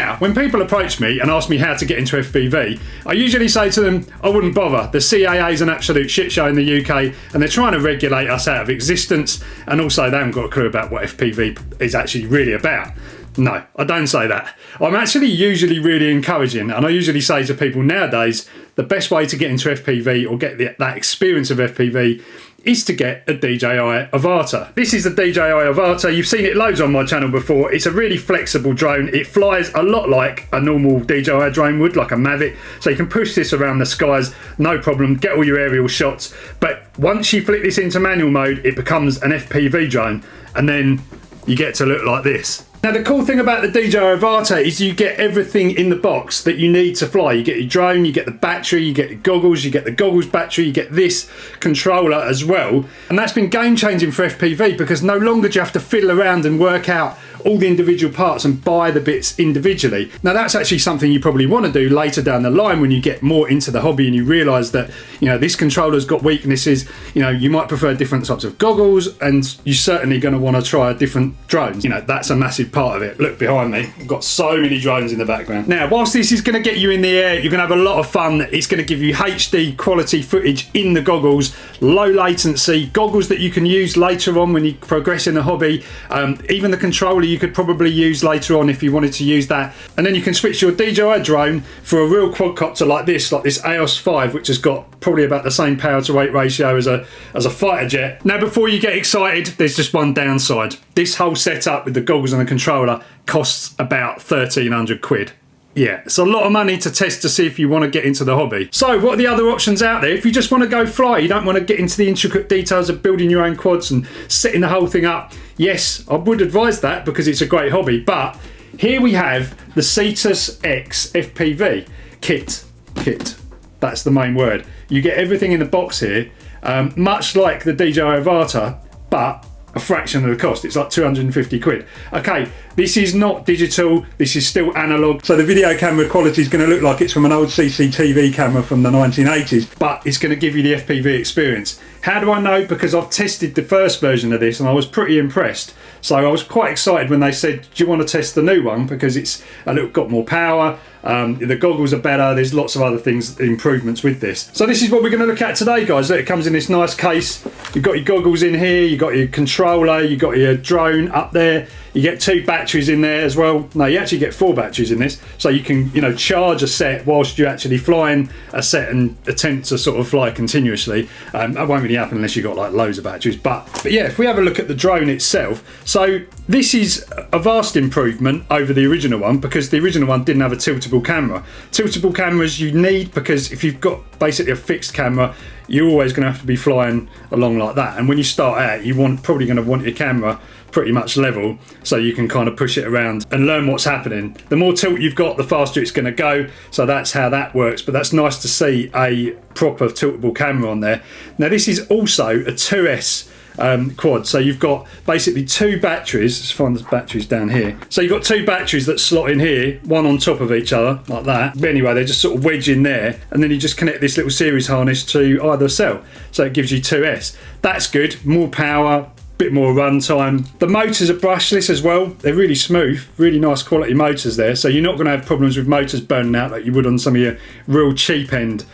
Now, when people approach me and ask me how to get into FPV, I usually say to them, I wouldn't bother. The CAA is an absolute shit show in the UK and they're trying to regulate us out of existence, and also they haven't got a clue about what FPV is actually really about. No, I don't say that. I'm actually usually really encouraging, and I usually say to people nowadays, the best way to get into FPV or get that experience of FPV is to get a DJI Avata. This is the DJI Avata. You've seen it loads on my channel before. It's a really flexible drone. It flies a lot like a normal DJI drone would, like a Mavic. So you can push this around the skies, no problem, get all your aerial shots. But once you flick this into manual mode, it becomes an FPV drone, and then you get to look like this. Now the cool thing about the DJI Avata is you get everything in the box that you need to fly. You get your drone, you get the battery, you get the goggles, you get the goggles battery, you get this controller as well. And that's been game changing for FPV, because no longer do you have to fiddle around and work out all the individual parts and buy the bits individually. Now that's actually something you probably want to do later down the line when you get more into the hobby and you realise that, you know, this controller's got weaknesses. You know, you might prefer different types of goggles, and you're certainly going to want to try different drones. You know, that's a massive part of it. Look behind me, I've got so many drones in the background. Now, whilst this is going to get you in the air, you're going to have a lot of fun. It's going to give you HD quality footage in the goggles, low latency, goggles that you can use later on when you progress in the hobby. Even the controller you could probably use later on if you wanted to use that. And then you can switch your DJI drone for a real quadcopter like this EOS 5, which has got probably about the same power to weight ratio as a fighter jet. Now, before you get excited, there's just one downside. This whole setup with the goggles and the controller costs about 1,300 quid. Yeah, it's a lot of money to test to see if you want to get into the hobby. So what are the other options out there? If you just want to go fly, you don't want to get into the intricate details of building your own quads and setting the whole thing up, yes, I would advise that because it's a great hobby. But here we have the Cetus X FPV Kit. That's the main word. You get everything in the box here, much like the DJI Avata, but a fraction of the cost. It's like 250 quid. Okay, this is not digital, this is still analog, so the video camera quality is going to look like it's from an old CCTV camera from the 1980s, but it's going to give you the FPV experience. How do I know? Because I've tested the first version of this and I was pretty impressed. So I was quite excited when they said, do you want to test the new one? Because it's got more power, the goggles are better, there's lots of other things, improvements with this. So this is what we're going to look at today, guys. It comes in this nice case. You've got your goggles in here, you've got your controller, you've got your drone up there. You get 2 batteries in there as well. No, you actually get 4 batteries in this. So you can, you know, charge a set whilst you're actually flying a set and attempt to sort of fly continuously. That won't really happen unless you've got like loads of batteries. But yeah, if we have a look at the drone itself. So this is a vast improvement over the original one, because the original one didn't have a tiltable camera. Tiltable cameras you need, because if you've got basically a fixed camera, you're always going to have to be flying along like that. And when you start out, probably going to want your camera pretty much level, so you can kind of push it around and learn what's happening. The more tilt you've got, the faster it's going to go. So that's how that works. But that's nice to see a proper tiltable camera on there. Now this is also a 2S quad, so you've got basically 2 batteries. Let's find the batteries down here. So you've got 2 batteries that slot in here, one on top of each other like that. But anyway, they just sort of wedge in there, and then you just connect this little series harness to either cell, so it gives you 2S. That's good, more power, bit more run time. The motors are brushless as well. They're really smooth, really nice quality motors there, so you're not going to have problems with motors burning out like you would on some of your real cheap end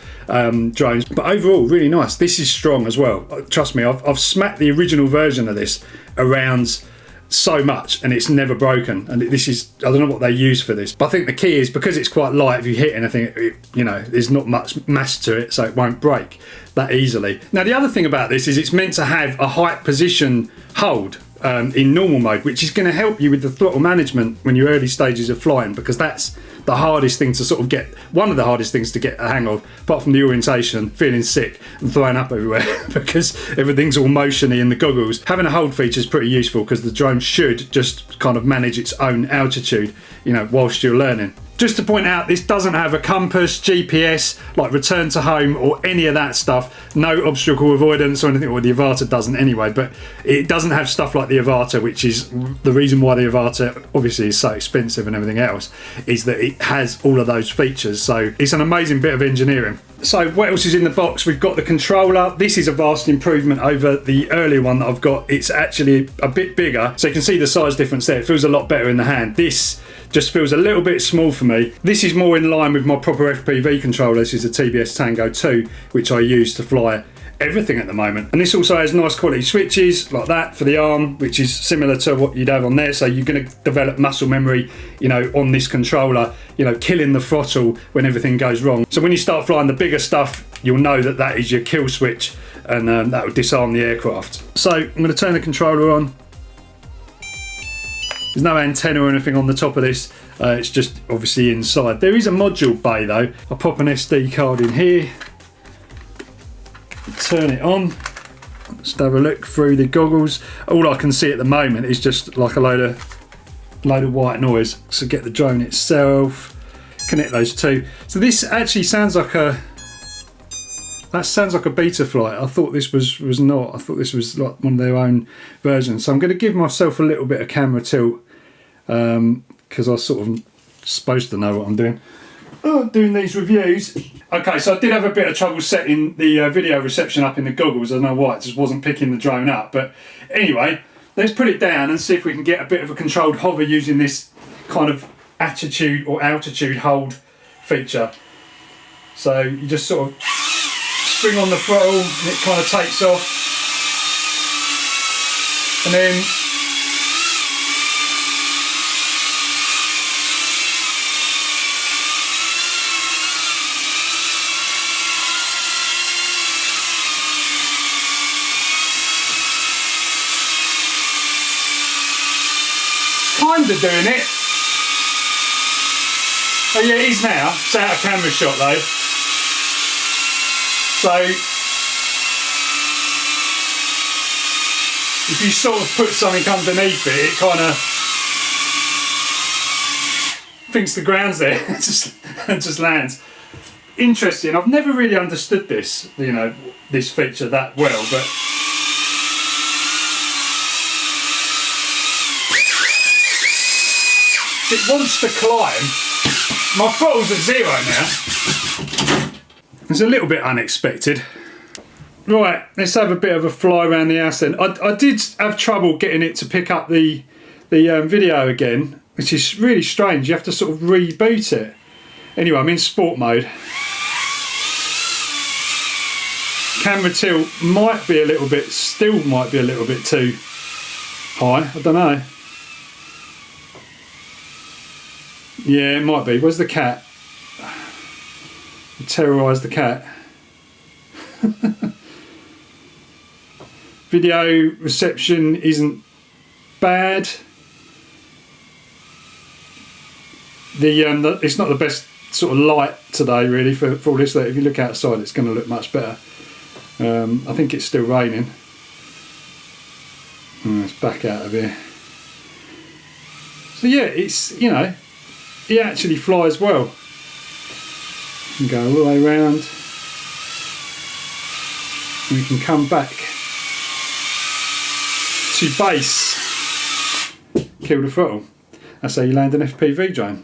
drones. But overall, really nice. This is strong as well. Trust me, I've smacked the original version of this around so much and it's never broken. And this is, I don't know what they use for this, but I think the key is because it's quite light, if you hit anything, you know, there's not much mass to it, so it won't break that easily. Now the other thing about this is it's meant to have a height position hold in normal mode, which is going to help you with the throttle management when you're early stages of flying, because that's the hardest thing to sort of get, one of the hardest things to get a hang of, apart from the orientation, feeling sick and throwing up everywhere because everything's all motiony in the goggles. Having a hold feature is pretty useful because the drone should just kind of manage its own altitude, you know, whilst you're learning. Just to point out, this doesn't have a compass, GPS, like return to home or any of that stuff. No obstacle avoidance or anything. Well, the Avata doesn't anyway, but it doesn't have stuff like the Avata, which is the reason why the Avata obviously is so expensive and everything else, is that it has all of those features. So it's an amazing bit of engineering. So what else is in the box? We've got the controller. This is a vast improvement over the earlier one that I've got. It's actually a bit bigger, so you can see the size difference there. It feels a lot better in the hand. This just feels a little bit small for me. This is more in line with my proper FPV controller. This is a TBS Tango 2, which I use to fly everything at the moment. And this also has nice quality switches like that for the arm, which is similar to what you'd have on there. So you're going to develop muscle memory, you know, on this controller, you know, killing the throttle when everything goes wrong. So when you start flying the bigger stuff, you'll know that that is your kill switch, and that will disarm the aircraft. So I'm going to turn the controller on. There's no antenna or anything on the top of this. It's just obviously inside. There is a module bay though. I'll pop an SD card in here. Turn it on. Just have a look through the goggles. All I can see at the moment is just like a load of white noise. So get the drone itself, connect those two. So this actually sounds like a beta flight. I thought this was not. I thought this was like one of their own versions. So I'm going to give myself a little bit of camera tilt because I'm sort of supposed to know what I'm doing. Doing these reviews. Okay, so I did have a bit of trouble setting the video reception up in the goggles. I don't know why, it just wasn't picking the drone up. But anyway, let's put it down and see if we can get a bit of a controlled hover using this kind of attitude or altitude hold feature. So you just sort of spring on the throttle and it kind of takes off. And then kind of doing it. Oh yeah, it is now. It's out of camera shot though. So if you sort of put something underneath it, it kind of thinks the ground's there and just lands. Interesting. I've never really understood this, you know, this feature that well, but it wants to climb. My throttle's at 0 now. It's a little bit unexpected. Right, let's have a bit of a fly around the house then. I did have trouble getting it to pick up the video again, which is really strange. You have to sort of reboot it. Anyway, I'm in sport mode. Camera tilt might be a little bit, still might be a little bit too high. I don't know. Yeah, it might be. Where's the cat? Terrorise the cat. Video reception isn't bad. It's not the best sort of light today really for all this. If you look outside, it's going to look much better. I think it's still raining. It's back out of here. So yeah, it's, you know, it actually flies well. You can go all the way around. And we can come back to base. Kill the throttle. That's how you land an FPV drone.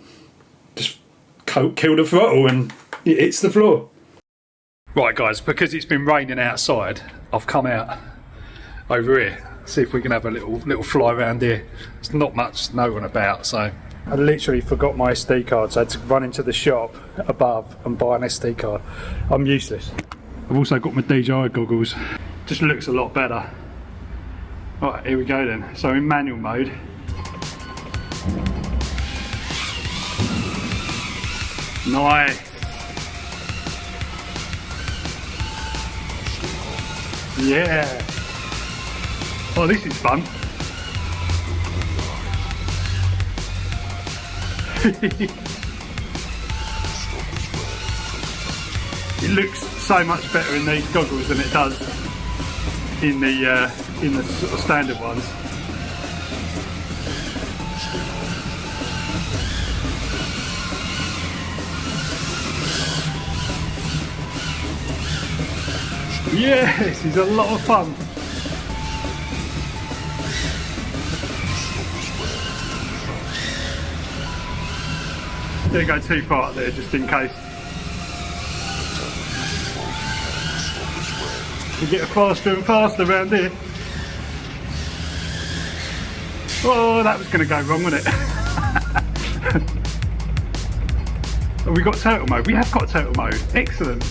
Just kill the throttle and it hits the floor. Right guys, because it's been raining outside, I've come out over here. See if we can have a little fly around here. There's not much, no one about, so I literally forgot my SD card, so I had to run into the shop above and buy an SD card. I'm useless. I've also got my DJI goggles. Just looks a lot better. Right, here we go then. So in manual mode. Nice. Yeah. Oh, this is fun. It looks so much better in these goggles than it does in the sort of standard ones. Yeah, this is a lot of fun. Didn't go too far up there, just in case. You get faster and faster around here. Oh, that was going to go wrong, wasn't it? Oh, we got turtle mode. We have got turtle mode. Excellent.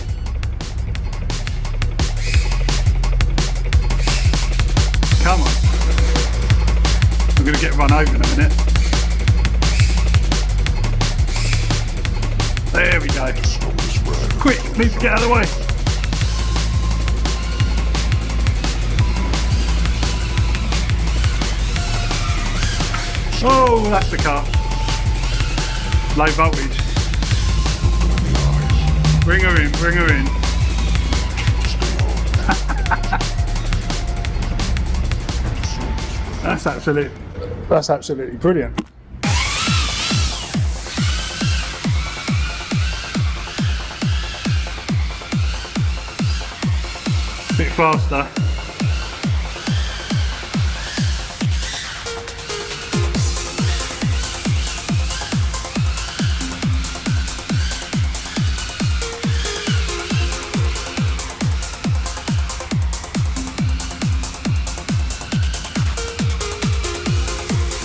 Come on. I'm going to get run over in a minute. There we go. Quick, need to get out of the way. Oh, that's the car. Low voltage. Bring her in, bring her in. That's absolutely brilliant. A bit faster.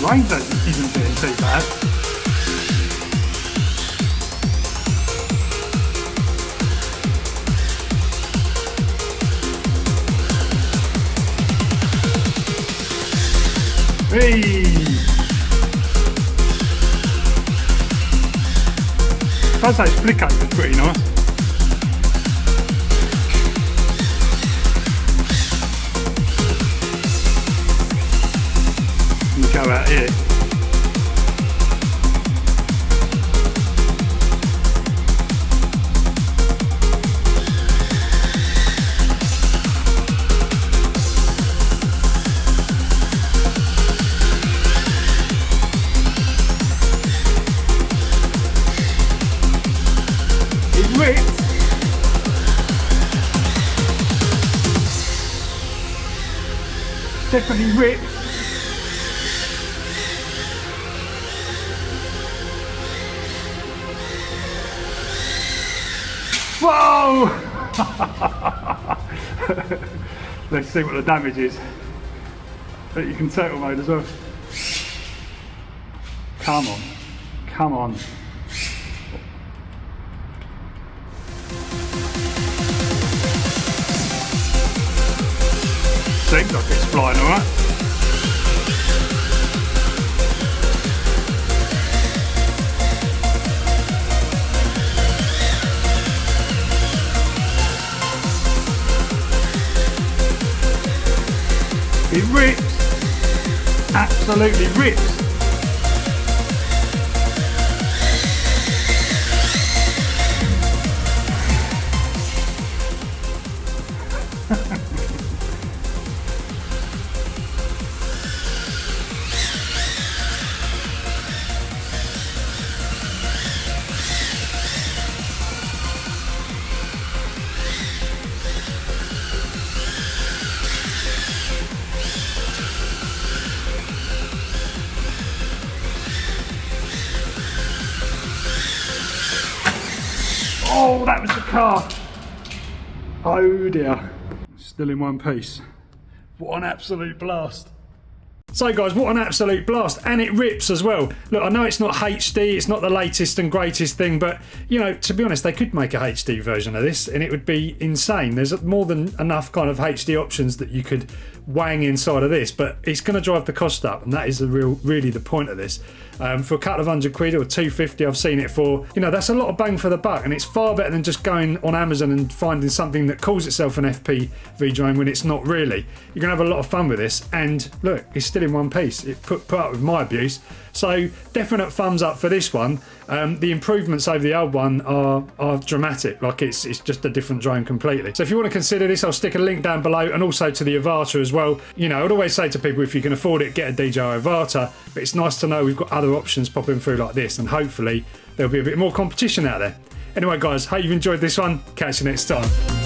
Range isn't doing too bad. Hey! Does that flick up is pretty nice. Go out here. It rips. Definitely rips. Whoa! Let's see what the damage is. But you can turtle mode as well. Come on. Come on. Seems like it's flying alright. It rips, absolutely rips. Oh, that was the car. Oh dear. Still in one piece. What an absolute blast. So guys, what an absolute blast, and it rips as well. Look, I know it's not HD, it's not the latest and greatest thing, but you know, to be honest, they could make a HD version of this and it would be insane. There's more than enough kind of HD options that you could wang inside of this, but it's going to drive the cost up, and that is really the point of this. For a couple of £100 or £250, I've seen it for, you know, that's a lot of bang for the buck, and it's far better than just going on Amazon and finding something that calls itself an FPV drone when it's not really. You're going to have a lot of fun with this, and look, it's still in one piece. It put up with my abuse, so definite thumbs up for this one. The improvements over the old one are dramatic. Like it's just a different drone completely. So if you want to consider this, I'll stick a link down below, and also to the Avata as well. You know, I'd always say to people, if you can afford it, get a DJI Avata, but it's nice to know we've got other options popping through like this, and hopefully there'll be a bit more competition out there. Anyway guys, hope you've enjoyed this one. Catch you next time.